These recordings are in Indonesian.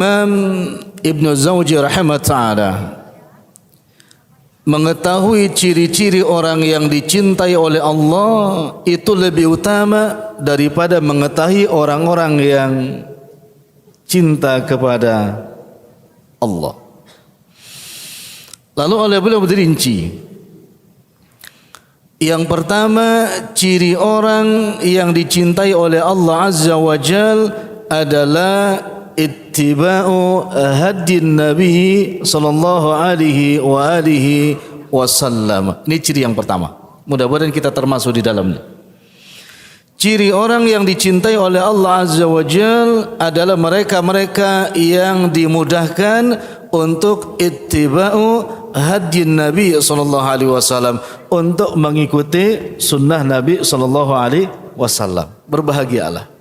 Imam Ibnu Zawji rahimahullah ta'ala mengetahui ciri-ciri orang yang dicintai oleh Allah itu lebih utama daripada mengetahui orang-orang yang cinta kepada Allah. Lalu oleh beliau berinci, yang pertama, ciri orang yang dicintai oleh Allah Azza wa Jal adalah ittiba'u hadin Nabi sallallahu alaihi wa alihi wasallam. Ini ciri yang pertama. Mudah-mudahan kita termasuk di dalamnya. Ciri orang yang dicintai oleh Allah Azza wa Jal adalah mereka-mereka yang dimudahkan untuk ittiba'u hadin Nabi sallallahu alaihi wasallam, untuk mengikuti sunnah Nabi sallallahu alaihi wasallam. Berbahagialah.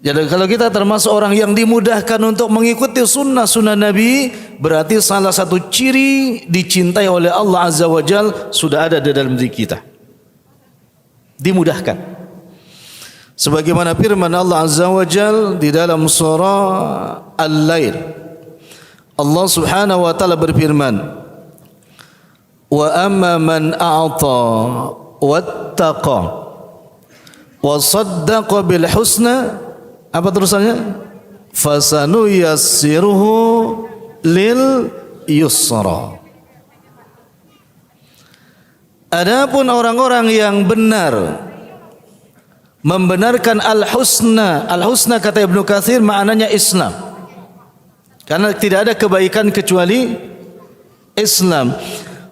Jadi kalau kita termasuk orang yang dimudahkan untuk mengikuti sunnah-sunnah Nabi, berarti salah satu ciri dicintai oleh Allah Azza wa Jal sudah ada di dalam diri kita. Dimudahkan. Sebagaimana firman Allah Azza wa Jal di dalam surah Al-Lail. Allah Subhanahu wa taala berfirman, "Wa amma man a'ta wattaqa wa saddaqa bil husna." Apa terusannya? Fasanuyassiruhu lil yusra. Adapun orang-orang yang benar membenarkan al-husna. Al-husna kata Ibnu Katsir maknanya Islam. Karena tidak ada kebaikan kecuali Islam.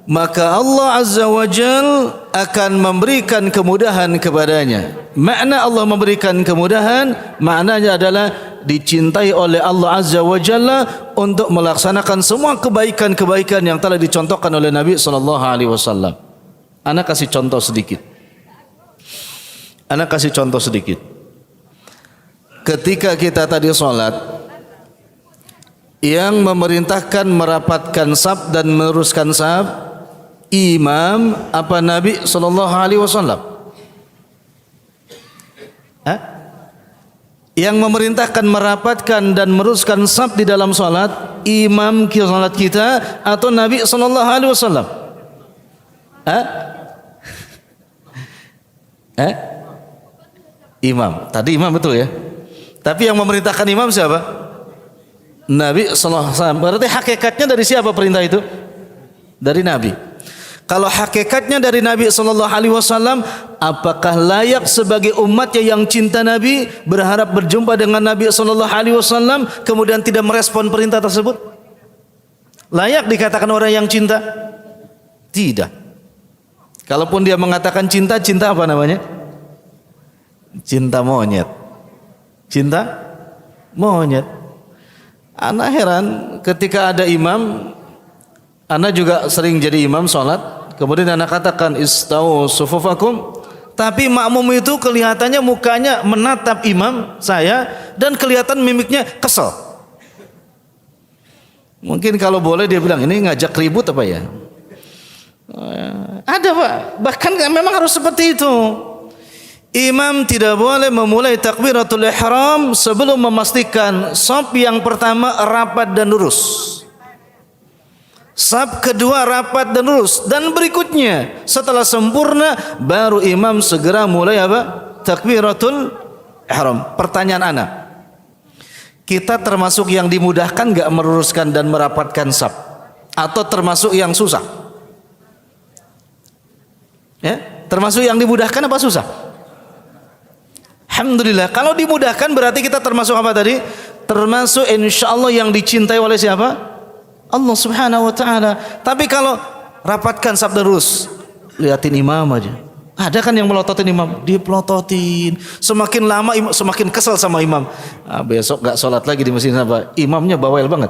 Maka Allah Azza wa Jal akan memberikan kemudahan kepadanya. Makna Allah memberikan kemudahan, maknanya adalah dicintai oleh Allah Azza wa Jalla untuk melaksanakan semua kebaikan-kebaikan yang telah dicontohkan oleh Nabi sallallahu alaihi wasallam. Ana kasih contoh sedikit. Ketika kita tadi salat, yang memerintahkan merapatkan saf dan meluruskan saf imam apa Nabi sallallahu alaihi wasallam? Yang memerintahkan merapatkan dan meluruskan saf di dalam salat imam salat kita atau Nabi sallallahu alaihi wasallam? Imam. Tadi imam betul ya. Tapi yang memerintahkan imam siapa? Nabi sallallahu alaihi wasallam. Berarti hakikatnya dari siapa perintah itu? Dari Nabi. Kalau hakikatnya dari Nabi sallallahu alaihi wasallam, apakah layak sebagai umatnya yang cinta Nabi berharap berjumpa dengan Nabi sallallahu alaihi wasallam kemudian tidak merespon perintah tersebut? Layak dikatakan orang yang cinta? Tidak. Kalaupun dia mengatakan cinta, cinta apa namanya? Cinta monyet. Cinta monyet. Ana heran ketika ada imam, ana juga sering jadi imam salat. Kemudian anak katakan istau sufufakum, tapi makmum itu kelihatannya mukanya menatap imam saya dan kelihatan mimiknya kesel. Mungkin kalau boleh dia bilang ini ngajak ribut apa ya? Ada Pak, bahkan memang harus seperti itu. Imam tidak boleh memulai takbiratul ihram sebelum memastikan shaf yang pertama rapat dan lurus. Shaf kedua rapat dan lurus, dan berikutnya setelah sempurna baru imam segera mulai apa? Takbiratul ihram. Pertanyaan ana, kita termasuk yang dimudahkan enggak meluruskan dan merapatkan shaf, atau termasuk yang susah? Ya, termasuk yang dimudahkan apa susah? Alhamdulillah. Kalau dimudahkan berarti kita termasuk apa tadi? Termasuk insyaallah yang dicintai oleh siapa? Allah Subhanahu wa taala. Tapi kalau rapatkan shaf terus, liatin imam aja. Ada kan yang melototin imam, dipelototin. Semakin lama semakin kesel sama imam. Besok enggak salat lagi di masjid apa? Imamnya bawel banget.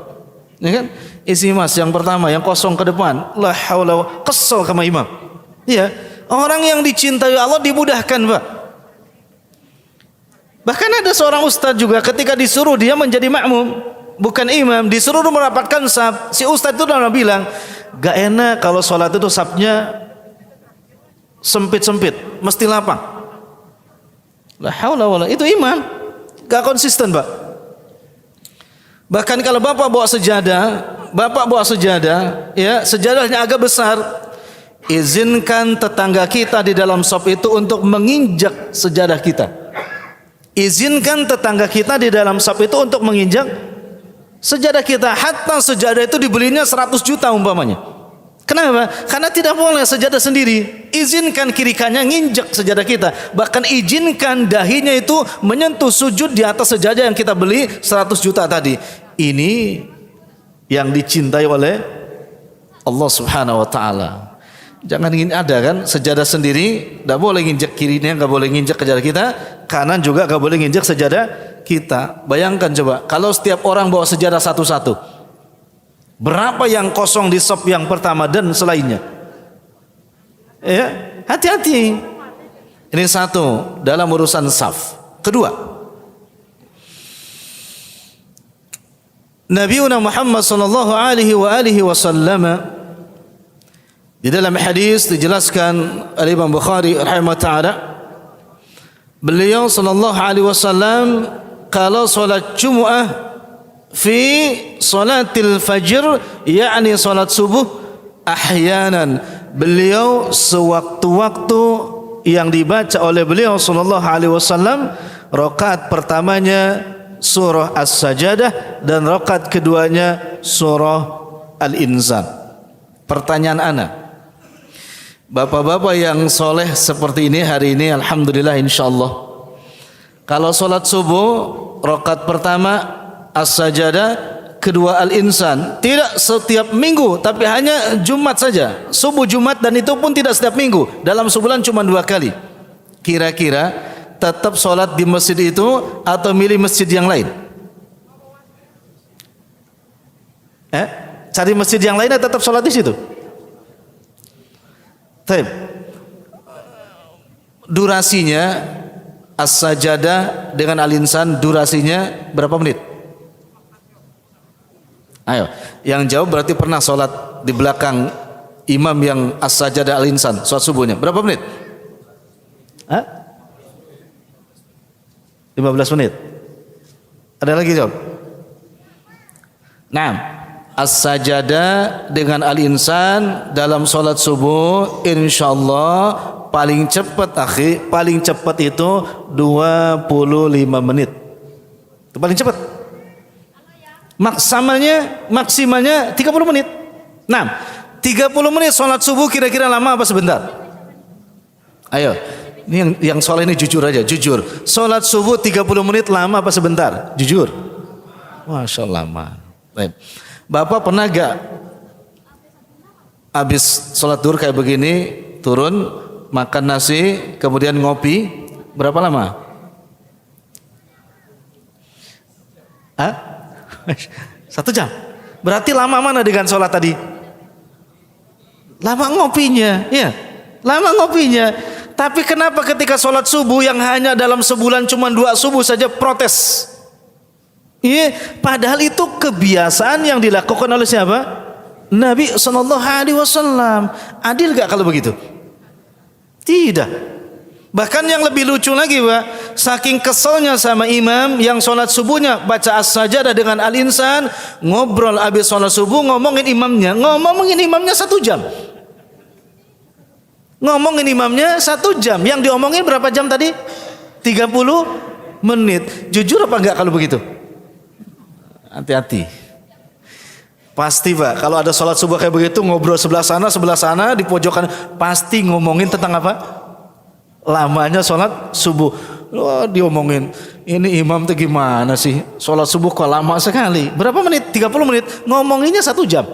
Ya kan? Isi mas yang pertama yang kosong ke depan. La haula, kesel sama imam. Iya, orang yang dicintai Allah dimudahkan, Pak. Bahkan ada seorang ustaz juga ketika disuruh dia menjadi makmum, bukan imam, disuruh merapatkan shaf. Si ustaz itu udah bilang, gak enak kalau sholat itu shafnya sempit-sempit, mesti lapang. La haula wala, itu imam, gak konsisten, Pak. Bahkan kalau bapak bawa sejadah, ya, sejadahnya agak besar, izinkan tetangga kita di dalam shop itu untuk menginjak sejadah kita. Izinkan tetangga kita di dalam shop itu untuk menginjak sejadah kita. Hatta sejadah itu dibelinya 100 juta umpamanya. Kenapa? Karena tidak boleh sejadah sendiri. Izinkan kiri kanan nginjak sejadah kita. Bahkan izinkan dahinya itu menyentuh sujud di atas sejadah yang kita beli 100 juta tadi. Ini yang dicintai oleh Allah Subhanahu wa taala. Jangan ingin ada kan sejadah sendiri, tidak boleh nginjak kirinya, enggak boleh nginjak sejadah kita, kanan juga enggak boleh nginjak sejadah kita. Bayangkan coba kalau setiap orang bawa sejadah satu-satu. Berapa yang kosong di shop yang pertama dan selainnya? Ya, hati-hati. Ini satu dalam urusan saf. Kedua, Nabi Muhammad sallallahu alaihi wasallam di dalam hadis dijelaskan oleh Imam Bukhari rahimahullah taala, beliau sallallahu alaihi wasallam kalau salat Jumat fi salatil fajr, yakni salat subuh, ahyanan, beliau sewaktu-waktu yang dibaca oleh beliau sallallahu alaihi wasallam, rakaat pertamanya surah As-Sajadah dan rakaat keduanya surah Al-Insan. Pertanyaan ana, bapak-bapak yang soleh seperti ini hari ini, alhamdulillah insyaallah, kalau salat subuh rakaat pertama As-Sajadah, kedua Al-Insan, tidak setiap minggu tapi hanya Jumat saja, subuh Jumat, dan itu pun tidak setiap minggu, dalam sebulan cuma 2 kali. Kira-kira tetap sholat di masjid itu atau milih masjid yang lain? Cari masjid yang lain atau tetap sholat di situ? Taib. Durasinya As-Sajadah dengan Al-Insan, durasinya berapa menit? Ayo, yang jawab berarti pernah sholat di belakang imam yang As-Sajadah Al-Insan, sholat subuhnya berapa menit? 15 menit. Ada lagi jawab? Nah, As-Sajadah dengan Al-Insan dalam sholat subuh insyaallah paling cepat akhi, paling cepat itu 25 menit. Itu paling cepat. Maksimalnya 30 menit. Nah, 30 menit sholat subuh kira-kira lama apa sebentar? Ayo, ini yang sholat ini jujur aja, jujur. Sholat subuh 30 menit lama apa sebentar? Jujur. Masya Allah lama. Baik. Bapak pernah gak habis sholat duhur kayak begini, turun, makan nasi, kemudian ngopi, berapa lama? 1 jam. Berarti lama mana dengan sholat tadi? Lama ngopinya, ya. Lama ngopinya. Tapi kenapa ketika sholat subuh yang hanya dalam sebulan cuma 2 subuh saja protes? Iya, padahal itu kebiasaan yang dilakukan oleh siapa? Nabi sallallahu alaihi wasallam. Adil gak kalau begitu? Tidak. Bahkan yang lebih lucu lagi, Pak, saking keselnya sama imam yang sholat subuhnya baca As-Sajadah dengan Al-Insan, ngobrol habis sholat subuh, ngomongin imamnya 1 jam. Ngomongin imamnya 1 jam. Yang diomongin berapa jam tadi? 30 menit. Jujur apa enggak kalau begitu? Hati-hati. Pasti, Pak, kalau ada sholat subuh kayak begitu, ngobrol sebelah sana di pojokan, pasti ngomongin tentang apa? Lamanya sholat subuh. Wah, diomongin ini imam tuh gimana sih, sholat subuh kok lama sekali. Berapa menit? 30 menit. Ngomonginnya 1 jam.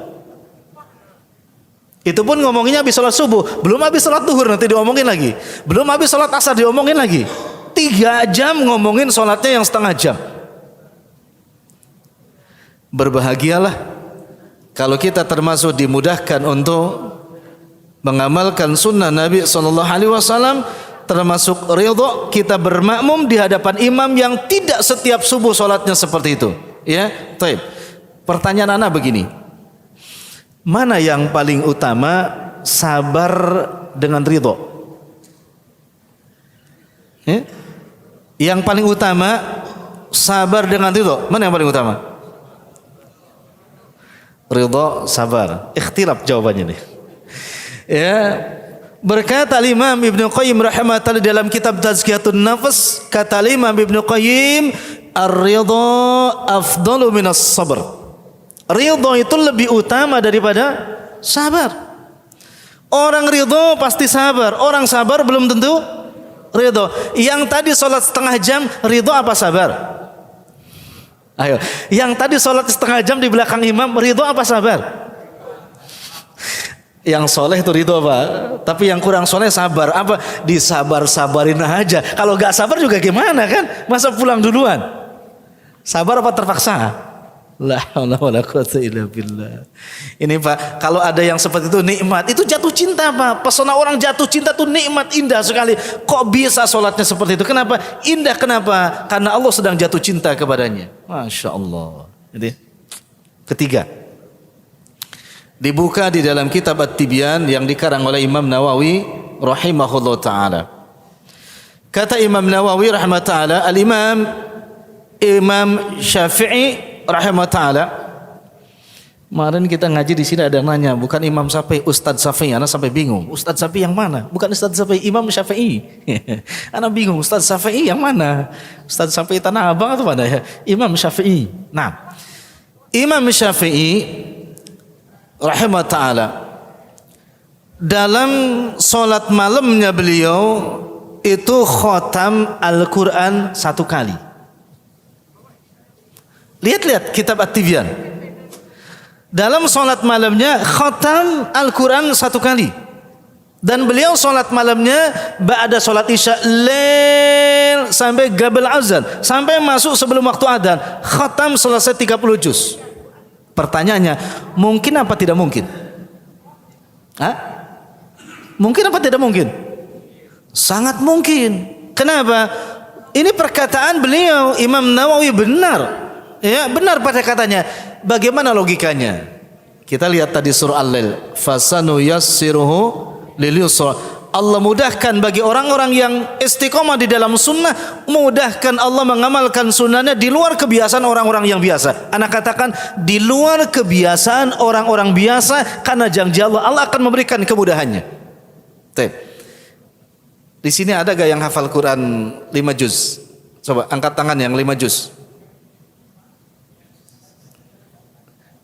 Itu pun ngomonginnya habis sholat subuh, belum habis sholat duhur nanti diomongin lagi, belum habis sholat asar diomongin lagi. 3 jam ngomongin sholatnya yang setengah jam. Berbahagialah kalau kita termasuk dimudahkan untuk mengamalkan sunnah Nabi SAW, termasuk ridho kita bermakmum di hadapan imam yang tidak setiap subuh sholatnya seperti itu. Ya, taib. Pertanyaan anak begini, mana yang paling utama, sabar dengan ridho? Ya? Yang paling utama sabar dengan ridho, mana yang paling utama? ridha, sabar. Ikhtilaf jawabannya nih. Ya, berkata Imam Ibnu Qayyim rahimahullah dalam kitab Tazkiyatun Nafs, kata Imam Ibnu Qayyim, ar-ridha afdalu minas sabr. Ridha itu lebih utama daripada sabar. Orang ridha pasti sabar, orang sabar belum tentu ridha. Yang tadi sholat setengah jam, ridha apa sabar? Ayo, yang tadi sholat setengah jam di belakang imam, ridha apa sabar? Yang soleh itu ridha apa? Tapi yang kurang soleh sabar. Apa? Disabar-sabarin aja. Kalau gak sabar juga gimana kan? Masa pulang duluan? Sabar apa terpaksa? La haula wala quwwata illa billah. Ini Pak, kalau ada yang seperti itu nikmat, itu jatuh cinta Pak. Pesona orang jatuh cinta itu nikmat, indah sekali. Kok bisa sholatnya seperti itu? Kenapa? Indah kenapa? Karena Allah sedang jatuh cinta kepadanya. Masya Allah. Jadi ketiga, dibuka di dalam kitab At-Tibyan yang dikarang oleh Imam Nawawi rahimahullah ta'ala. Kata Imam Nawawi rahimahullah ta'ala, Imam Syafi'i rahimahullah ta'ala. Kemarin kita ngaji di sini ada yang nanya, bukan Imam Syafi'i, Ustadz Syafi'i. Anak sampai bingung, Ustadz Syafi'i yang mana? Bukan Ustadz Syafi'i, Imam Syafi'i. Anak bingung, Ustadz Syafi'i yang mana? Ustadz Syafi'i Tanah Abang atau mana ya? Imam Syafi'i. Nah, Imam Syafi'i rahimahullah ta'ala, dalam sholat malamnya beliau itu khotam Al-Quran 1 kali. Lihat-lihat kitab At-Tibyan. Dalam sholat malamnya khotam Al-Quran 1 kali. Dan beliau sholat malamnya ba'da sholat isya lail sampai gabal azan, sampai masuk sebelum waktu adzan, khotam selesai 30 juz. Pertanyaannya, mungkin apa tidak mungkin? Hah? Mungkin apa tidak mungkin? Sangat mungkin. Kenapa? Ini perkataan beliau, Imam Nawawi benar. Ya, benar pada katanya. Bagaimana logikanya? Kita lihat tadi surah Al-Lail, fasanu yassiruhu lil yusra. Allah mudahkan bagi orang-orang yang istiqomah di dalam sunnah, mudahkan Allah mengamalkan sunnahnya di luar kebiasaan orang-orang yang biasa. Anak katakan di luar kebiasaan orang-orang biasa, karena janji Allah akan memberikan kemudahannya. Di sini ada gak yang hafal Quran 5 juz? Coba angkat tangan yang 5 juz.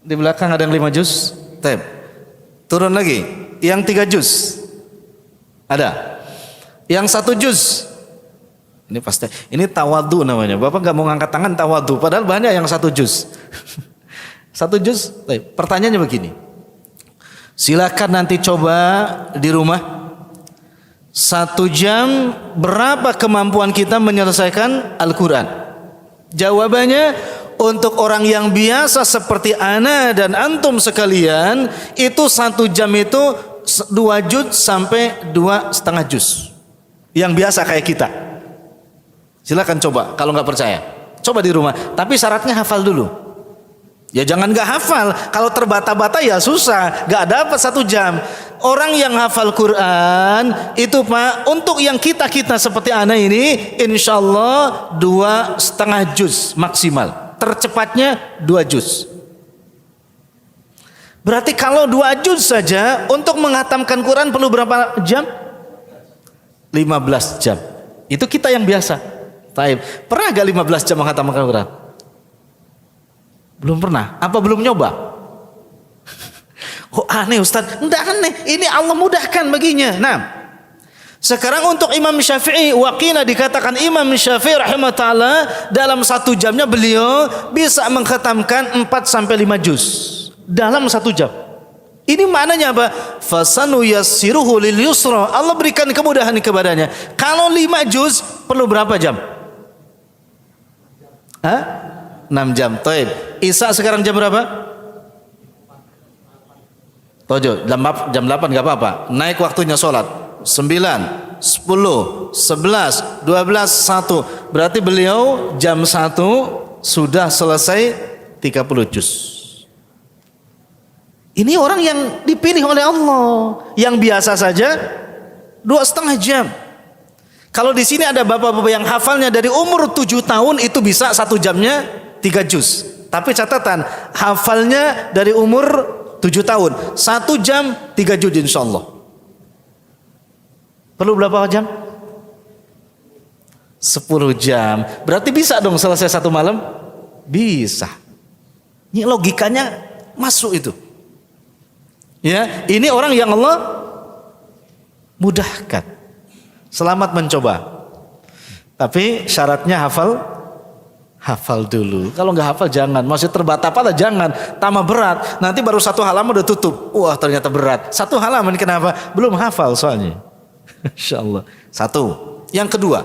Di belakang ada yang 5 juz. Turun lagi, yang 3 juz. Ada. Yang 1 juz. Ini pasti, ini tawadu namanya. Bapak gak mau ngangkat tangan tawadu, padahal banyak yang 1 juz. 1 juz. Pertanyaannya begini, silakan nanti coba di rumah 1 jam, berapa kemampuan kita menyelesaikan Al-Quran? Jawabannya, untuk orang yang biasa seperti ana dan antum sekalian, itu 1 jam itu 2 juz sampai 2,5 juz. Yang biasa kayak kita. Silakan coba kalau nggak percaya. Coba di rumah, tapi syaratnya hafal dulu. Ya jangan nggak hafal, kalau terbata-bata ya susah, nggak dapat 1 jam. Orang yang hafal Quran itu Pak, untuk yang kita seperti ana ini, insya Allah 2,5 juz maksimal. Tercepatnya 2 juz. Berarti kalau 2 juz saja untuk menghatamkan Quran perlu berapa jam? 15 jam. Itu kita yang biasa. Taib. Pernah gak 15 jam menghatamkan Quran? Belum pernah. Apa belum nyoba? Kok aneh Ustaz? Enggak aneh. Ini Allah mudahkan baginya. Nah, sekarang untuk Imam Syafi'i, waqina dikatakan Imam Syafi'i rahimahullah ta'ala, dalam 1 jamnya beliau bisa mengkhatamkan 4 sampai 5 juz dalam 1 jam. Ini maknanya apa? Fasanu yassiruhu lil yusra. Allah berikan kemudahan kepadanya. Kalau 5 juz perlu berapa jam? 6 jam. Taib. Isya sekarang jam berapa? Tojo, jam 8 gak apa-apa. Naik waktunya sholat. 9, 10, 11, 12, 1. Berarti beliau jam 1 sudah selesai 30 juz. Ini orang yang dipilih oleh Allah. Yang biasa saja 2,5 jam. Kalau di sini ada bapak-bapak yang hafalnya dari umur 7 tahun itu bisa 1 jamnya 3 juz. Tapi catatan, hafalnya dari umur 7 tahun. 1 jam 3 juz insyaallah. Perlu berapa jam? 10 jam. Berarti bisa dong selesai 1 malam? Bisa. Ini logikanya masuk itu. Ya, ini orang yang Allah mudahkan. Selamat mencoba. Tapi syaratnya hafal dulu. Kalau nggak hafal jangan. Masih terbata-bata jangan. Tambah berat. Nanti baru 1 halaman udah tutup. Wah ternyata berat. 1 halaman kenapa? Belum hafal soalnya. Insyaallah. 1. Yang kedua,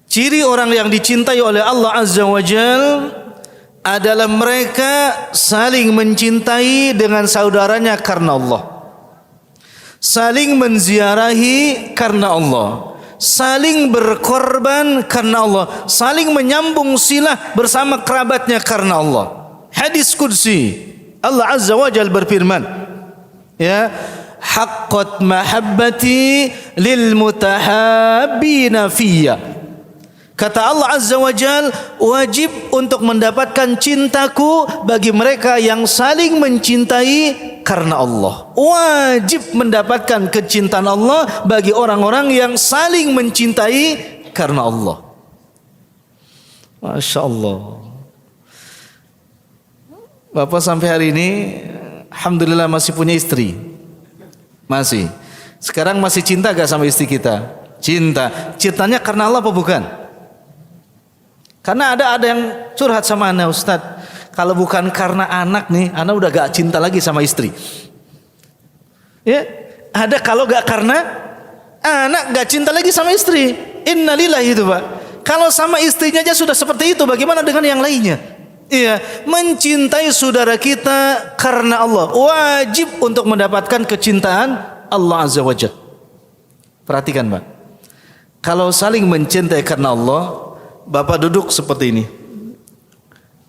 ciri orang yang dicintai oleh Allah Azza wa Jal adalah mereka saling mencintai dengan saudaranya karena Allah, saling menziarahi karena Allah, saling berkorban karena Allah, saling menyambung silah bersama kerabatnya karena Allah. Hadis qudsi, Allah Azza wa Jal berfirman, ya, haqqat mahabbati lil mutahabbina fiyya. Kata Allah Azza wa Jal, wajib untuk mendapatkan cintaku bagi mereka yang saling mencintai karena Allah. Wajib mendapatkan kecintaan Allah bagi orang-orang yang saling mencintai karena Allah. Masya Allah. Bapak sampai hari ini alhamdulillah masih punya istri. Masih. Sekarang masih cinta gak sama istri kita? Cinta. Cintanya karena Allah apa bukan? Karena ada yang curhat sama ana, Ustadz, kalau bukan karena anak nih, ana udah gak cinta lagi sama istri. Ya, ada kalau gak karena anak gak cinta lagi sama istri. Innalillahi itu Pak. Kalau sama istrinya aja sudah seperti itu, bagaimana dengan yang lainnya? Iya, mencintai saudara kita karena Allah. Wajib untuk mendapatkan kecintaan Allah Azza wa Jalla. Perhatikan Pak. Kalau saling mencintai karena Allah, Bapak duduk seperti ini.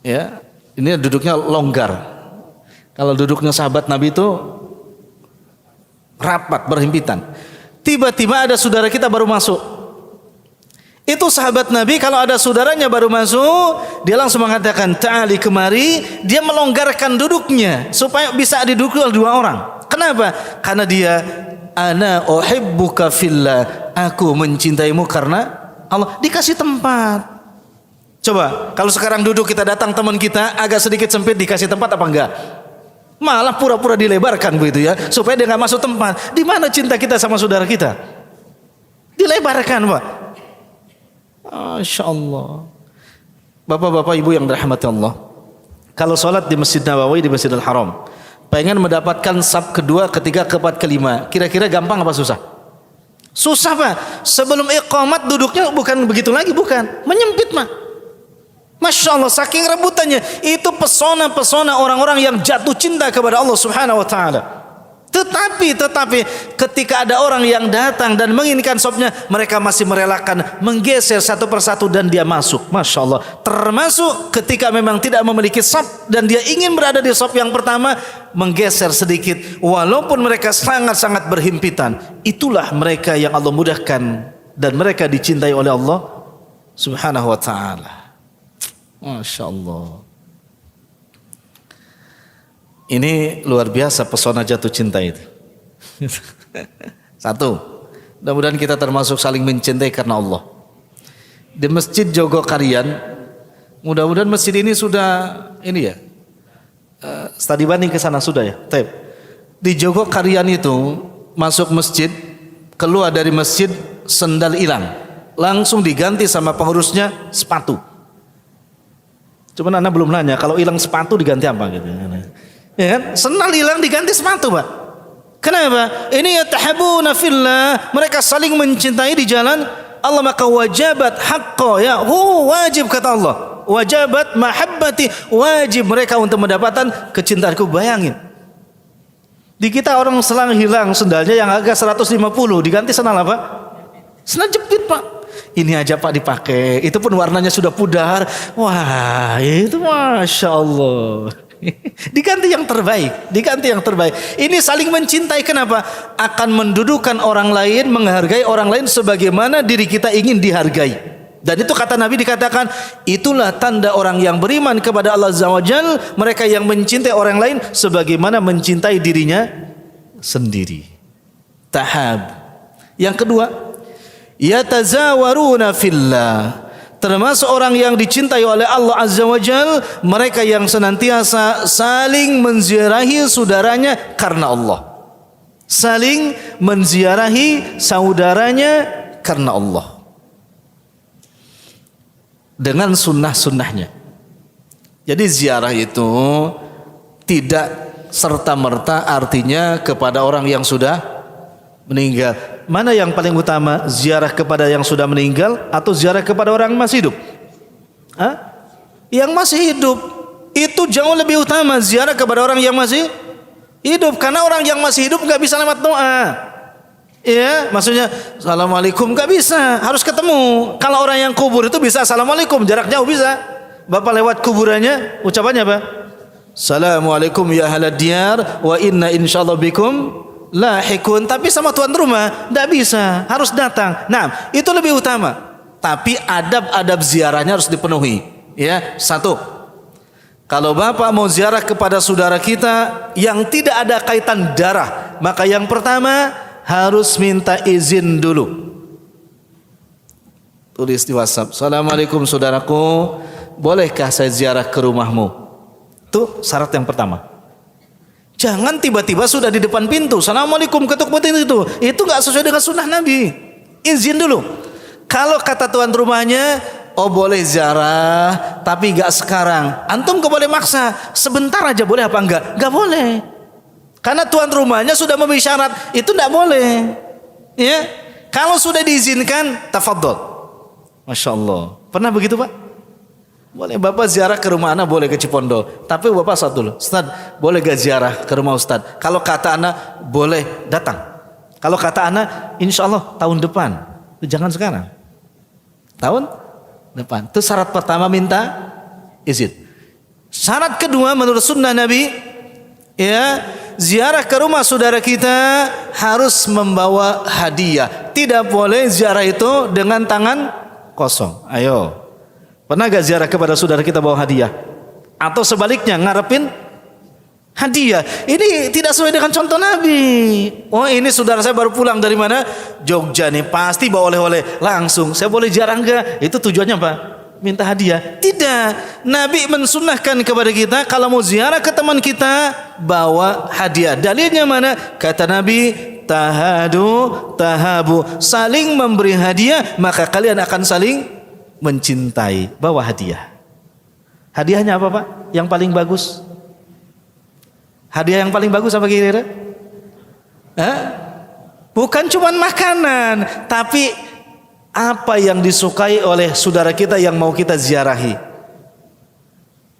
Ya, ini duduknya longgar. Kalau duduknya sahabat Nabi itu rapat, berhimpitan. Tiba-tiba ada saudara kita baru masuk. Itu sahabat Nabi kalau ada saudaranya baru masuk, dia langsung mengatakan, "Ta'ali kemari." Dia melonggarkan duduknya supaya bisa diduduk oleh 2 orang. Kenapa? Karena dia, "Ana uhibbuka fillah." Aku mencintaimu karena Allah. Dikasih tempat. Coba kalau sekarang duduk kita datang teman kita agak sedikit sempit, dikasih tempat apa enggak? Malah pura-pura dilebarkan begitu ya, supaya dia nggak masuk tempat. Di mana cinta kita sama saudara kita? Dilebarkan Pak. Masya Allah. Bapak-bapak ibu yang dirahmati Allah, kalau sholat di Masjid Nabawi, di Masjidil Haram, pengen mendapatkan saf kedua, ketiga, keempat, kelima, kira-kira gampang apa susah? Susah Pak. Sebelum iqamat duduknya bukan begitu lagi, bukan. Menyempit Pak. Masya Allah, saking rebutannya. Itu pesona-pesona orang-orang yang jatuh cinta kepada Allah Subhanahu wa ta'ala. Tetapi ketika ada orang yang datang dan menginginkan safnya, mereka masih merelakan menggeser satu persatu dan dia masuk. Masya Allah. Termasuk ketika memang tidak memiliki saf dan dia ingin berada di saf yang pertama, menggeser sedikit walaupun mereka sangat-sangat berhimpitan. Itulah mereka yang Allah mudahkan dan mereka dicintai oleh Allah Subhanahu wa ta'ala. Masya Allah. Ini luar biasa pesona jatuh cinta itu. 1, mudah-mudahan kita termasuk saling mencintai karena Allah. Di Masjid Jogokarian, mudah-mudahan masjid ini sudah ini ya, studi banding ke sana sudah ya. Taib. Di Jogokarian itu masuk masjid, keluar dari masjid sendal hilang, langsung diganti sama pengurusnya sepatu. Cuman Anda belum nanya kalau hilang sepatu diganti apa gitu. Ya kan? Sendal hilang diganti sepatu Pak. Kenapa? Ini yatahabuna fillah, mereka saling mencintai di jalan Allah, maka wajabat haqqo, ya, wajib kata Allah. Wajabat mahabbati, wajib mereka untuk mendapatkan kecintaanku. Bayangin. Di kita orang selang hilang sendalnya yang harga 150 diganti sendal apa? Sendal jepit Pak. Ini aja Pak dipakai, itu pun warnanya sudah pudar. Wah, itu Masya Allah. Diganti yang terbaik, diganti yang terbaik. Ini saling mencintai. Kenapa? Akan mendudukan orang lain, menghargai orang lain sebagaimana diri kita ingin dihargai. Dan itu kata Nabi dikatakan, itulah tanda orang yang beriman kepada Allah Azza wa Jalla, mereka yang mencintai orang lain sebagaimana mencintai dirinya sendiri. Tahab. Yang kedua, yatazawaruna fillah. Termasuk orang yang dicintai oleh Allah Azza wa Jalla, mereka yang senantiasa saling menziarahi saudaranya karena Allah. Saling menziarahi saudaranya karena Allah. Dengan sunnah-sunnahnya. Jadi ziarah itu tidak serta-merta artinya kepada orang yang sudah meninggal. Mana yang paling utama, ziarah kepada yang sudah meninggal atau ziarah kepada orang yang masih hidup? Hah? Yang masih hidup itu jauh lebih utama, ziarah kepada orang yang masih hidup, karena orang yang masih hidup nggak bisa lewat doa. Ya, maksudnya assalamualaikum nggak bisa, harus ketemu. Kalau orang yang kubur itu bisa assalamualaikum, jarak jauh bisa. Bapak lewat kuburannya, ucapannya apa? Assalamualaikum ya ahlad diyar wa inna insyaallah bikum lahikun. Tapi sama tuan rumah nggak bisa, harus datang. Nah, itu lebih utama. Tapi adab-adab ziarahnya harus dipenuhi. Ya, satu. Kalau bapak mau ziarah kepada saudara kita yang tidak ada kaitan darah, maka yang pertama harus minta izin dulu. Tulis di WhatsApp, assalamualaikum saudaraku, bolehkah saya ziarah ke rumahmu? Itu syarat yang pertama. Jangan tiba-tiba sudah di depan pintu, assalamualaikum, ketuk pintu itu nggak sesuai dengan sunnah Nabi. Izin dulu. Kalau kata tuan rumahnya, oh boleh ziarah, tapi nggak sekarang. Antum nggak boleh maksa, sebentar aja boleh apa enggak? Nggak boleh. Karena tuan rumahnya sudah memberi syarat, itu tidak boleh. Ya, kalau sudah diizinkan, tafadhol. Masya Allah. Pernah begitu Pak? Boleh bapak ziarah ke rumah anak, boleh ke Cipondo. Tapi bapak satu dulu, Ustaz, boleh gak ziarah ke rumah Ustaz? Kalau kata anak, boleh datang. Kalau kata anak, insya Allah tahun depan. Jangan sekarang. Tahun depan. Itu syarat pertama, minta izin. Syarat kedua menurut sunnah Nabi, ya, ziarah ke rumah saudara kita harus membawa hadiah. Tidak boleh ziarah itu dengan tangan kosong. Ayo, pernah gak ziarah kepada saudara kita bawa hadiah? Atau sebaliknya ngarepin hadiah? Ini tidak sesuai dengan contoh Nabi. Oh, ini saudara saya baru pulang dari mana? Jogja nih, pasti bawa oleh-oleh. Langsung, saya boleh ziarah enggak? Itu tujuannya apa? Minta hadiah? Tidak. Nabi mensunnahkan kepada kita kalau mau ziarah ke teman kita bawa hadiah. Dalilnya mana? Kata Nabi, tahadu tahabu, saling memberi hadiah maka kalian akan saling mencintai. Bawa hadiah. Hadiahnya apa Pak? Yang paling bagus? Hadiah yang paling bagus apa kira-kira? Bukan cuma makanan, tapi apa yang disukai oleh saudara kita yang mau kita ziarahi.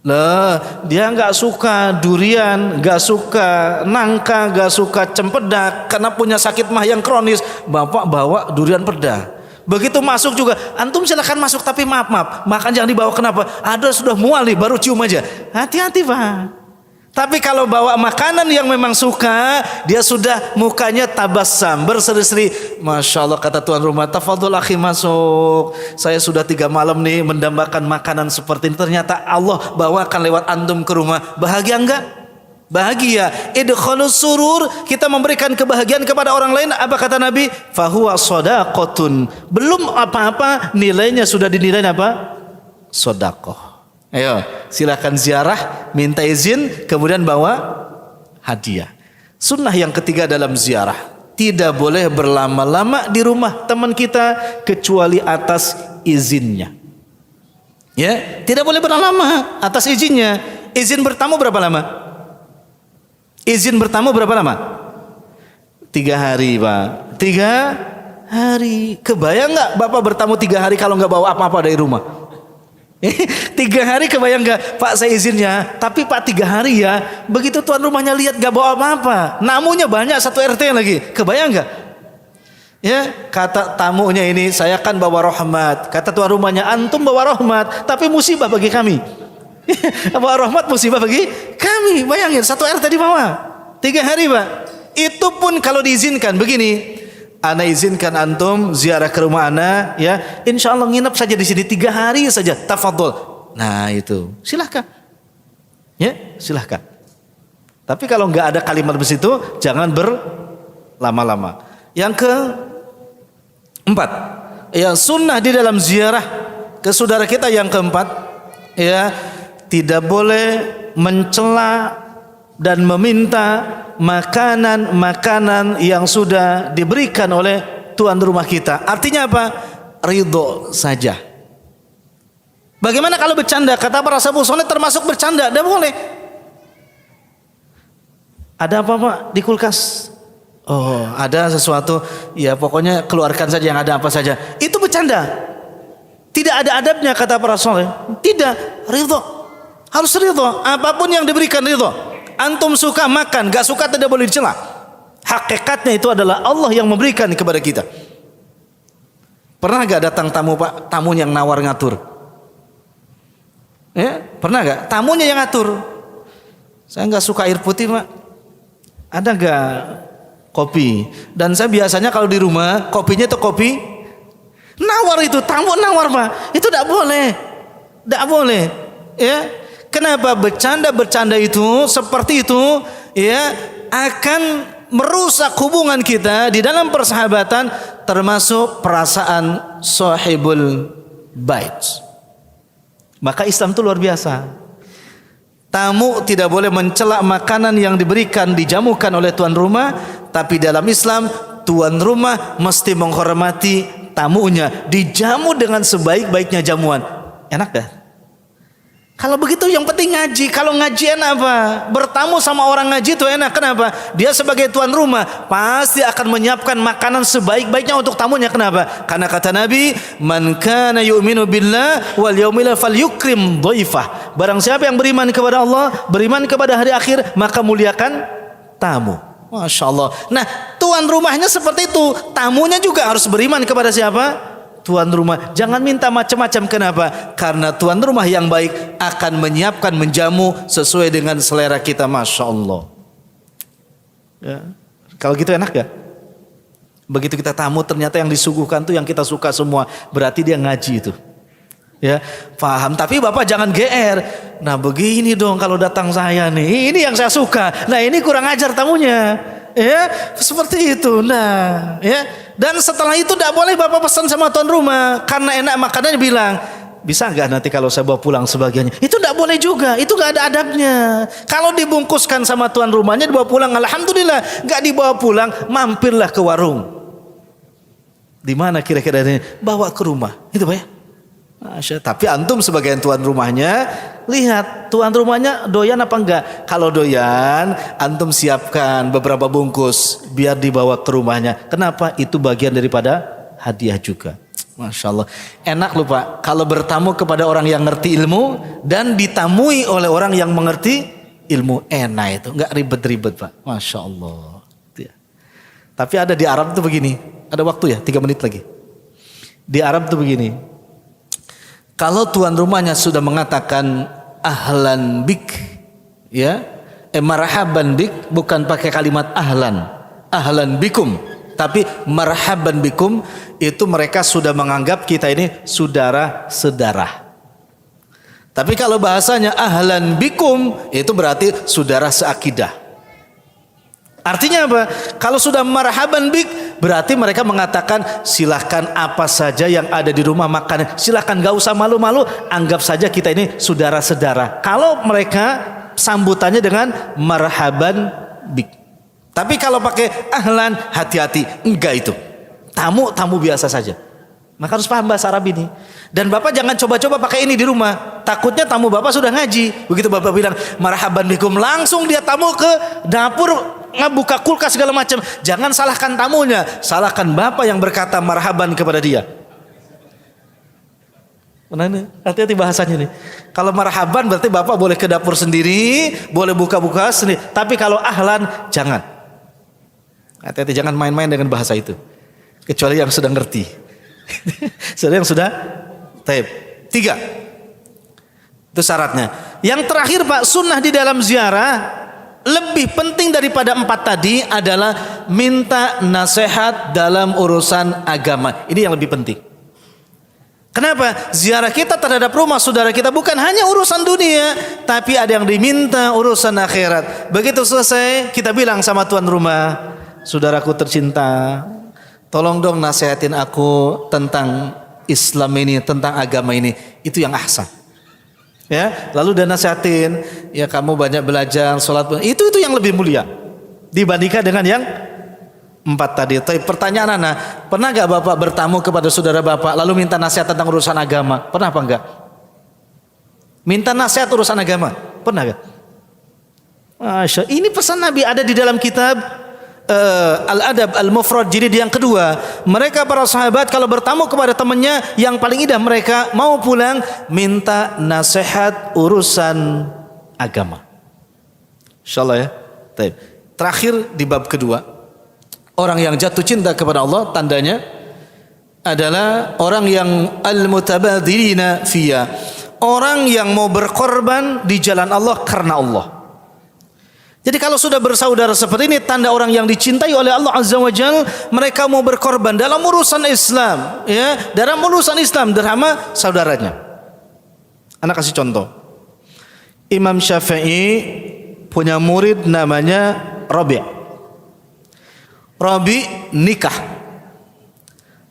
Lah, dia nggak suka durian, nggak suka nangka, nggak suka cempedak karena punya sakit mah yang kronis. Bapak bawa durian peda. Begitu masuk juga, antum silakan masuk tapi maaf, makan jangan dibawa. Kenapa? Ada sudah mual nih, baru cium aja. Hati-hati Pak. Tapi kalau bawa makanan yang memang suka, dia sudah mukanya tabassam, berseri-seri. Masya Allah, kata tuan rumah, tafadhol akhi masuk. Saya sudah 3 malam nih mendambakan makanan seperti ini. Ternyata Allah bawakan lewat antum ke rumah. Bahagia enggak? Bahagia. Idkhalus surur, kita memberikan kebahagiaan kepada orang lain. Apa kata Nabi? Fahuwa shadaqatun. Belum apa-apa, nilainya sudah dinilai apa? Sedekah. Ayo, silakan ziarah, minta izin, kemudian bawa hadiah. Sunnah yang ketiga dalam ziarah, tidak boleh berlama-lama di rumah teman kita kecuali atas izinnya. Ya, tidak boleh berlama atas izinnya. Izin bertamu berapa lama? Izin bertamu berapa lama? 3 hari Pak. 3 hari. Kebayang nggak Bapak bertamu 3 hari kalau nggak bawa apa-apa dari rumah? 3 hari kebayang gak? Pak saya izinnya, tapi Pak 3 hari ya. Begitu tuan rumahnya lihat gak bawa apa-apa, namunya banyak, 1 RT lagi. Kebayang gak? Ya, kata tamunya ini, saya kan bawa rahmat. Kata tuan rumahnya, antum bawa rahmat, tapi musibah bagi kami. Bawa rahmat musibah bagi kami. Bayangin 1 RT di bawah 3 hari Pak. Itu pun kalau diizinkan begini. ana izinkan antum ziarah ke rumah ana, ya, insya Allah nginep saja di sini 3 hari saja, tafadhol. Nah itu, silahkan, ya, silahkan. Tapi kalau nggak ada kalimat begitu, jangan berlama-lama. Yang keempat, ya, sunnah di dalam ziarah ke saudara kita. Yang keempat, ya, tidak boleh mencela dan meminta makanan-makanan yang sudah diberikan oleh tuan rumah kita. Artinya apa? Ridho saja. Bagaimana kalau bercanda? Kata para sahabat soleh termasuk bercanda, tidak boleh. Ada apa Pak di kulkas? Oh, ada sesuatu. Ya pokoknya keluarkan saja yang ada apa saja. Itu bercanda. Tidak ada adabnya kata para soleh. Tidak, ridho. Harus ridho. Apapun yang diberikan ridho. Antum suka makan, gak suka tidak boleh dicela. Hakikatnya itu adalah Allah yang memberikan kepada kita. Pernah gak datang tamu Pak? Tamu yang nawar ngatur. Ya, pernah gak? Tamunya yang ngatur. Saya gak suka air putih Pak. Ada gak kopi? Dan saya biasanya kalau di rumah kopinya itu kopi nawar, itu tamu nawar Pak. Itu tidak boleh, tidak boleh. Ya, kenapa? Bercanda itu seperti itu, ya, akan merusak hubungan kita di dalam persahabatan, termasuk perasaan sahibul bait. Maka Islam itu luar biasa. Tamu tidak boleh mencela makanan yang diberikan, dijamukan oleh tuan rumah. Tapi dalam Islam, tuan rumah mesti menghormati tamunya, dijamu dengan sebaik-baiknya jamuan. Enak dah. Kalau begitu yang penting ngaji. Kalau ngaji enak apa? Bertamu sama orang ngaji itu enak. Kenapa? Dia sebagai tuan rumah pasti akan menyiapkan makanan sebaik-baiknya untuk tamunya. Kenapa? Karena kata Nabi, man kana yu'minu billah wal yaumil falyukrim dhaifah. Barang siapa yang beriman kepada Allah, beriman kepada hari akhir, maka muliakan tamu. Masya Allah. Nah, tuan rumahnya seperti itu. Tamunya juga harus beriman kepada siapa? Tuan rumah. Jangan minta macam-macam. Kenapa? Karena tuan rumah yang baik akan menyiapkan, menjamu sesuai dengan selera kita. Masya Allah. Ya. Kalau gitu enak gak? Begitu kita tamu ternyata yang disuguhkan tuh yang kita suka semua. Berarti dia ngaji itu. Ya, paham. Tapi Bapak jangan GR. Nah begini dong kalau datang saya nih, ini yang saya suka. Nah ini kurang ajar tamunya. Ya, seperti itu. Nah, ya. Dan setelah itu tidak boleh Bapak pesan sama tuan rumah karena enak makanannya, bilang, bisa nggak nanti kalau saya bawa pulang sebagiannya? Itu tidak boleh juga. Itu nggak ada adabnya. Kalau dibungkuskan sama tuan rumahnya dibawa pulang, alhamdulillah. Nggak dibawa pulang, mampirlah ke warung. Di mana kira-kira ini? Bawa ke rumah. Itu Pak ya. Masya, tapi antum sebagai tuan rumahnya, lihat tuan rumahnya doyan apa enggak. Kalau doyan, antum siapkan beberapa bungkus biar dibawa ke rumahnya. Kenapa? Itu bagian daripada hadiah juga. Masya Allah. Enak loh Pak, kalau bertamu kepada orang yang ngerti ilmu dan ditamui oleh orang yang mengerti ilmu. Enak itu, enggak ribet-ribet Pak. Masya Allah. Tapi ada di Arab tuh begini. Ada waktu ya, 3 menit lagi. Di Arab tuh begini. Kalau tuan rumahnya sudah mengatakan ahlan bik, ya, marhaban bik, bukan pakai kalimat ahlan bikum, tapi marhaban bikum, itu mereka sudah menganggap kita ini saudara-saudara. Tapi kalau bahasanya ahlan bikum, itu berarti saudara seakidah. Artinya apa? Kalau sudah marhaban bik, berarti mereka mengatakan silahkan apa saja yang ada di rumah makan, silahkan, gak usah malu-malu, anggap saja kita ini saudara-saudara. Kalau mereka sambutannya dengan marhaban bik. Tapi kalau pakai ahlan, hati-hati, enggak, itu tamu biasa saja. Maka harus paham bahasa Arab ini. Dan Bapak jangan coba-coba pakai ini di rumah. Takutnya tamu Bapak sudah ngaji. Begitu Bapak bilang marhaban bikum, langsung dia tamu ke dapur, buka kulkas segala macam. Jangan salahkan tamunya, salahkan Bapak yang berkata marhaban kepada dia. Hati-hati bahasanya nih. Kalau marhaban berarti Bapak boleh ke dapur sendiri, boleh buka-buka sendiri. Tapi kalau ahlan, jangan. Hati-hati, jangan main-main dengan bahasa itu. Kecuali yang sudah ngerti. Sudah yang sudah taib. 3. Itu syaratnya. Yang terakhir Pak, sunnah di dalam ziarah, lebih penting daripada 4 tadi adalah minta nasihat dalam urusan agama. Ini yang lebih penting. Kenapa? Ziarah kita terhadap rumah saudara kita bukan hanya urusan dunia, tapi ada yang diminta urusan akhirat. Begitu selesai, kita bilang sama tuan rumah, saudaraku tercinta, tolong dong nasihatin aku tentang Islam ini, tentang agama ini. Itu yang ahsan. Ya, lalu dia nasihatin, ya kamu banyak belajar, sholat, itu yang lebih mulia dibandingkan dengan yang 4 tadi. Tapi pertanyaan anak, pernah gak bapak bertamu kepada saudara bapak lalu minta nasihat tentang urusan agama? Pernah apa enggak? Minta nasihat urusan agama, pernah gak? Masya, ini pesan Nabi ada di dalam kitab Al-Adab Al-Mufrad jilid yang kedua. Mereka para sahabat kalau bertamu kepada temannya yang paling indah, mereka mau pulang minta nasihat urusan agama. Insyaallah ya. Baik. Terakhir di bab kedua, orang yang jatuh cinta kepada Allah tandanya adalah orang yang al-mutabadzirina fiyya, orang yang mau berkorban di jalan Allah karena Allah. Jadi kalau sudah bersaudara seperti ini, tanda orang yang dicintai oleh Allah Azza wa Jalla, mereka mau berkorban dalam urusan Islam, ya, dalam urusan Islam derhama saudaranya. Anak kasih contoh. Imam Syafi'i punya murid namanya Rabi'. Rabi' nikah.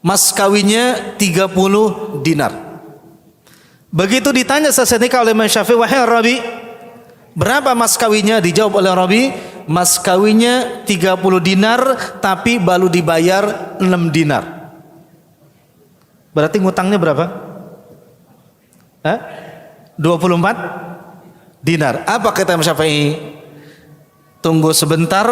Mas kawinnya 30 dinar. Begitu ditanya selesai nikah oleh Imam Syafi'i, wahai Rabi', berapa mas kawinnya? Dijawab oleh Rabi, mas kawinnya 30 dinar tapi baru dibayar 6 dinar. Berarti ngutangnya berapa? 24 dinar. Apa kata Imam Syafi'i? Tunggu sebentar,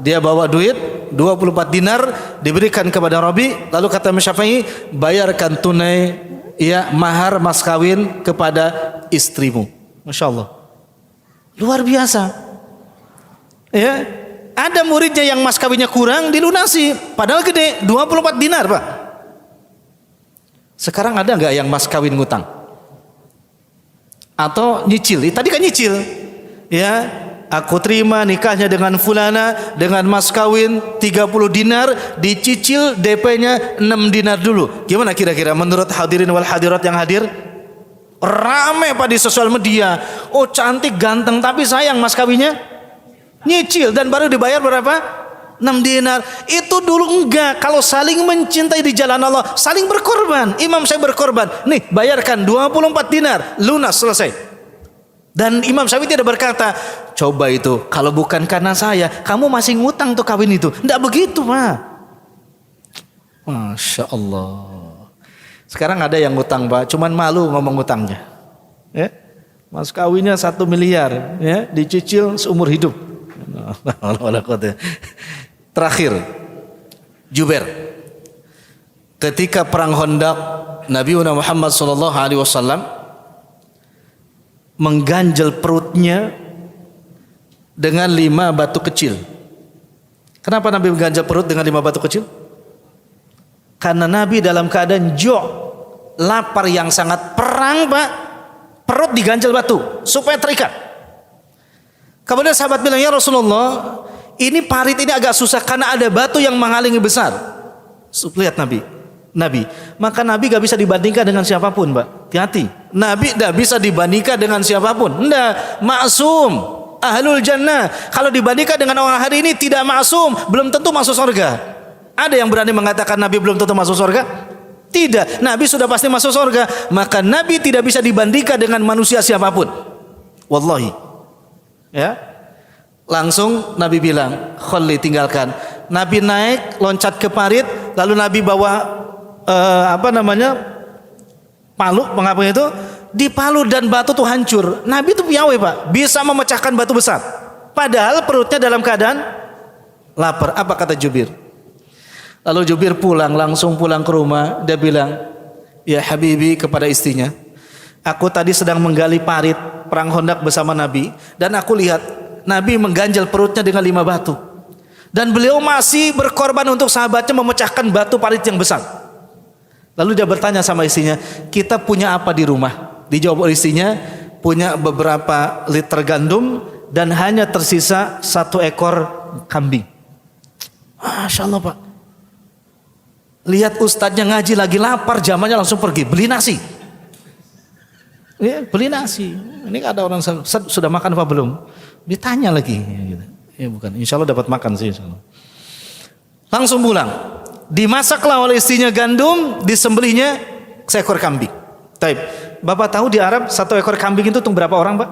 dia bawa duit 24 dinar diberikan kepada Rabi, lalu kata Imam Syafi'i, bayarkan tunai ya mahar mas kawin kepada istrimu. Masya Allah. Luar biasa. Ya, ada muridnya yang mas kawinnya kurang dilunasi, padahal gede 24 dinar, Pak. Sekarang ada nggak yang mas kawin ngutang? Atau nyicil? Tadi kan nyicil. Ya, aku terima nikahnya dengan fulana dengan mas kawin 30 dinar, dicicil DP-nya 6 dinar dulu. Gimana kira-kira menurut hadirin wal hadirat yang hadir? Rame Pak di sosial media. Oh cantik ganteng tapi sayang mas kawinnya nyicil dan baru dibayar berapa? 6 dinar. Itu dulu enggak. Kalau saling mencintai di jalan Allah, saling berkorban. Imam saya berkorban, nih bayarkan 24 dinar, lunas, selesai. Dan Imam Syafi'i tidak berkata, coba itu kalau bukan karena saya kamu masih ngutang tuh kawin itu. Enggak begitu Pak. Masya Allah. Sekarang ada yang ngutang Pak, cuman malu ngomong ngutangnya. Ya, mas kawinnya 1 miliar, ya, dicicil seumur hidup. Terakhir, Jubair. Ketika perang Khandaq, Nabi Muhammad SAW mengganjal perutnya dengan 5 batu kecil. Kenapa Nabi mengganjal perut dengan 5 batu kecil? Karena Nabi dalam keadaan lapar yang sangat, perang Pak, perut diganjal batu supaya terikat. Kemudian sahabat bilang, ya Rasulullah, ini parit ini agak susah karena ada batu yang menghalangi besar. Lihat Nabi, maka Nabi gak bisa dibandingkan dengan siapapun Pak. Hati-hati, Nabi gak bisa dibandingkan dengan siapapun. Enggak, maksum, ahlul jannah. Kalau dibandingkan dengan orang hari ini tidak maksum, belum tentu masuk surga. Ada yang berani mengatakan Nabi belum tentu masuk surga? Tidak, Nabi sudah pasti masuk surga. Maka Nabi tidak bisa dibandingkan dengan manusia siapapun. Wallahi. Ya. Langsung Nabi bilang, "Khalli, tinggalkan." Nabi naik, loncat ke parit, lalu Nabi bawa palu, pengapa itu? Dipalu dan batu tuh hancur. Nabi itu piawai Pak, bisa memecahkan batu besar. Padahal perutnya dalam keadaan lapar. Apa kata Jubair? Lalu Jubair langsung pulang ke rumah. Dia bilang, ya Habibi, kepada istrinya, aku tadi sedang menggali parit perang Khandaq bersama Nabi, dan aku lihat Nabi mengganjal perutnya dengan 5 batu, dan beliau masih berkorban untuk sahabatnya memecahkan batu parit yang besar. Lalu dia bertanya sama istrinya, kita punya apa di rumah? Dijawab oleh istrinya, punya beberapa liter gandum dan hanya tersisa 1 ekor kambing. Masya Allah Pak. Lihat ustadznya ngaji lagi lapar, jamannya langsung pergi beli nasi. Ya, beli nasi. Ini ada orang sudah makan apa belum? Ditanya lagi. Ya bukan. Insya Allah dapat makan sih. Insya Allah. Langsung pulang. Dimasaklah oleh istrinya gandum, disembelihnya seekor kambing. Taib. Bapak tahu di Arab 1 ekor kambing itu untuk berapa orang Pak?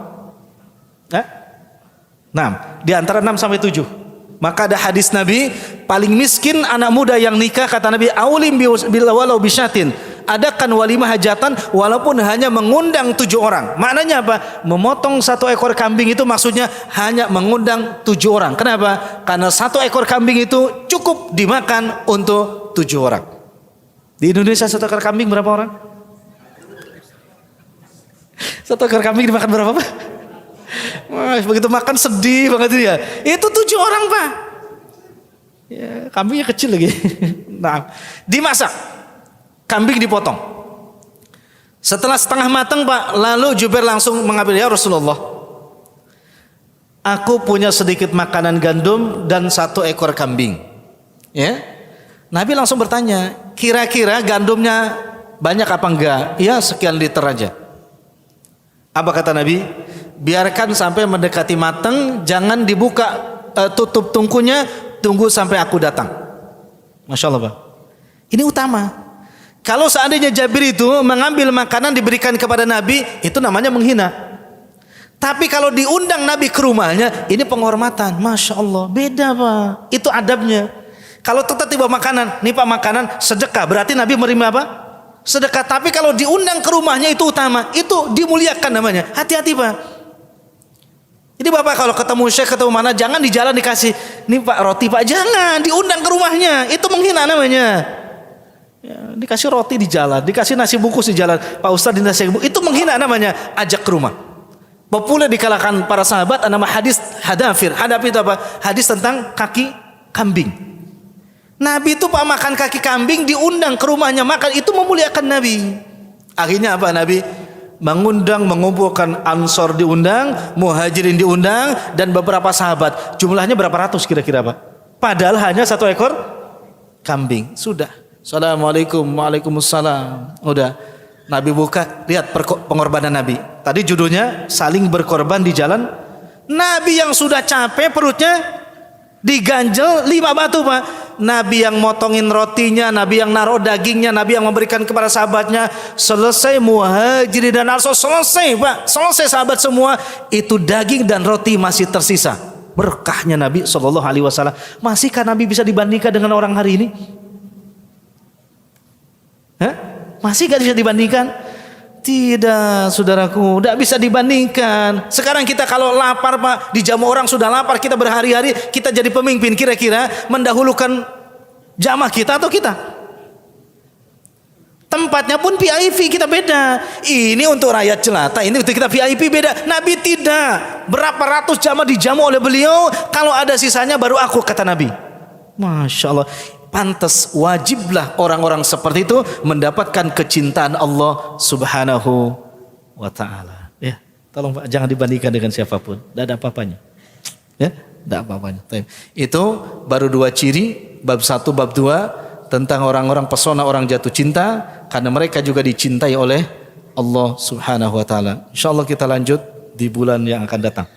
6. Di antara 6 sampai 7. Maka ada hadis Nabi, paling miskin anak muda yang nikah, kata Nabi, aulim walau bisyatin, adakan walimah hajatan walaupun hanya mengundang 7 orang. Maknanya apa? Memotong 1 ekor kambing itu maksudnya hanya mengundang 7 orang. Kenapa? Karena 1 ekor kambing itu cukup dimakan untuk 7 orang. Di Indonesia 1 ekor kambing berapa orang? 1 ekor kambing dimakan berapa Pak? Wah, begitu makan sedih banget dia. Itu 7 orang Pak. Ya, kambingnya kecil lagi. Nah, dimasak. Kambing dipotong. Setelah setengah matang Pak, lalu Jubair langsung mengambil, ya Rasulullah, aku punya sedikit makanan gandum dan 1 ekor kambing. Ya, Nabi langsung bertanya, kira-kira gandumnya banyak apa enggak? Ya sekian liter aja. Apa kata Nabi? Biarkan sampai mendekati matang, jangan dibuka tutup tungkunya, tunggu sampai aku datang. Masya Allah Pak. Ini utama. Kalau seandainya Jabir itu mengambil makanan diberikan kepada Nabi, itu namanya menghina. Tapi kalau diundang Nabi ke rumahnya, ini penghormatan. Masya Allah, beda Pak. Itu adabnya. Kalau tiba-tiba makanan, nih Pak makanan sedekah, berarti Nabi menerima apa? Sedekah. Tapi kalau diundang ke rumahnya itu utama, itu dimuliakan namanya. Hati-hati Pak. Jadi Bapak kalau ketemu syekh, ketemu mana, jangan di jalan dikasih, nih Pak roti Pak, jangan, diundang ke rumahnya, itu menghina namanya. Ya, dikasih roti di jalan, dikasih nasi bungkus di jalan, Pak Ustadz di nasi bungkus, itu menghina namanya, ajak ke rumah. Populer di kalangan para sahabat nama hadis hadafir. Hadafir itu apa? Hadis tentang kaki kambing. Nabi itu Pak makan kaki kambing, diundang ke rumahnya makan, itu memuliakan Nabi. Akhirnya apa Nabi? Mengundang, mengumpulkan Ansor diundang, Muhajirin diundang, dan beberapa sahabat. Jumlahnya berapa ratus kira-kira Pak? Padahal hanya 1 ekor kambing. Sudah. Assalamualaikum, waalaikumsalam. Udah. Nabi buka, lihat pengorbanan Nabi. Tadi judulnya saling berkorban di jalan. Nabi yang sudah capek perutnya diganjel 5 batu Pak. Nabi yang motongin rotinya, Nabi yang naruh dagingnya, Nabi yang memberikan kepada sahabatnya. Selesai Muhajirin dan Ansor, selesai Pak, selesai sahabat semua. Itu daging dan roti masih tersisa. Berkahnya Nabi SAW. Masihkah Nabi bisa dibandingkan dengan orang hari ini? Masih gak bisa dibandingkan? Tidak saudaraku, tidak bisa dibandingkan. Sekarang kita kalau lapar Pak, dijamu orang sudah lapar, kita berhari-hari, kita jadi pemimpin, kira-kira mendahulukan jamaah kita atau kita? Tempatnya pun VIP kita beda. Ini untuk rakyat jelata, ini untuk kita VIP beda. Nabi tidak. Berapa ratus jamaah dijamu oleh beliau, kalau ada sisanya baru aku, kata Nabi. Masya Allah. Pantas, wajiblah orang-orang seperti itu mendapatkan kecintaan Allah Subhanahu wa ta'ala. Ya, tolong Pak, jangan dibandingkan dengan siapapun. Tidak ada apa-apanya. Ya, tidak apa-apanya. Itu baru 2 ciri, bab 1, bab 2 tentang orang-orang pesona, orang jatuh cinta karena mereka juga dicintai oleh Allah Subhanahu wa ta'ala. Insyaallah kita lanjut di bulan yang akan datang.